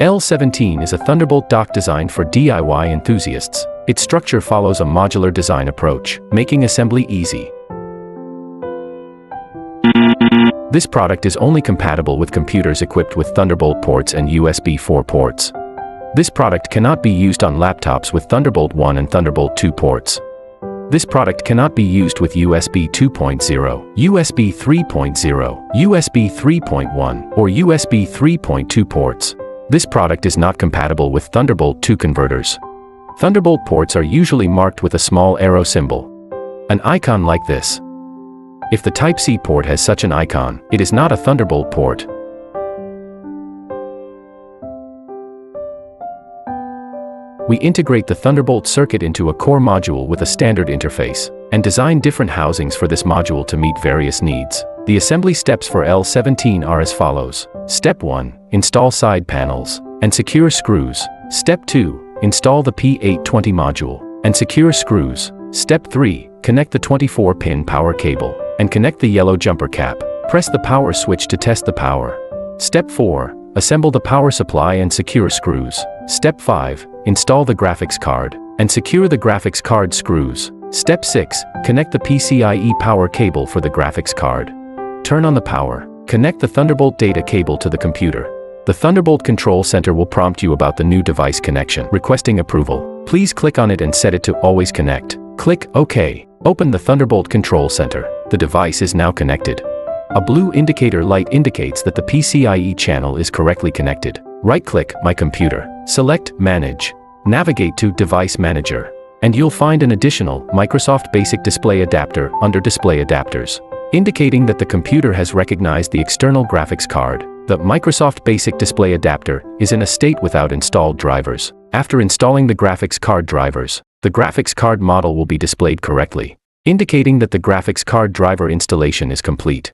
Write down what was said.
L17 is a Thunderbolt dock designed for DIY enthusiasts. Its structure follows a modular design approach, making assembly easy. This product is only compatible with computers equipped with Thunderbolt ports and USB 4 ports. This product cannot be used on laptops with Thunderbolt 1 and Thunderbolt 2 ports. This product cannot be used with USB 2.0, USB 3.0, USB 3.1, or USB 3.2 ports. This product is not compatible with Thunderbolt 2 converters. Thunderbolt ports are usually marked with a small arrow symbol, an icon like this. If the Type-C port has such an icon, it is not a Thunderbolt port. We integrate the Thunderbolt circuit into a core module with a standard interface, and design different housings for this module to meet various needs. The assembly steps for L17 are as follows. Step 1. Install side panels and secure screws. Step 2. Install the P820 module and secure screws. Step 3. Connect the 24-pin power cable and connect the yellow jumper cap. Press the power switch to test the power. Step 4. Assemble the power supply and secure screws. Step 5. Install the graphics card and secure the graphics card screws. Step 6. Connect the PCIe power cable for the graphics card. Turn on the power. Connect the Thunderbolt data cable to the computer. The Thunderbolt Control Center will prompt you about the new device connection, requesting approval. Please click on it and set it to Always Connect. Click OK. Open the Thunderbolt Control Center. The device is now connected. A blue indicator light indicates that the PCIe channel is correctly connected. Right-click My Computer. Select Manage. Navigate to Device Manager, and you'll find an additional Microsoft Basic Display Adapter under Display Adapters, indicating that the computer has recognized the external graphics card. The Microsoft Basic Display Adapter is in a state without installed drivers. After installing the graphics card drivers, the graphics card model will be displayed correctly, indicating that the graphics card driver installation is complete.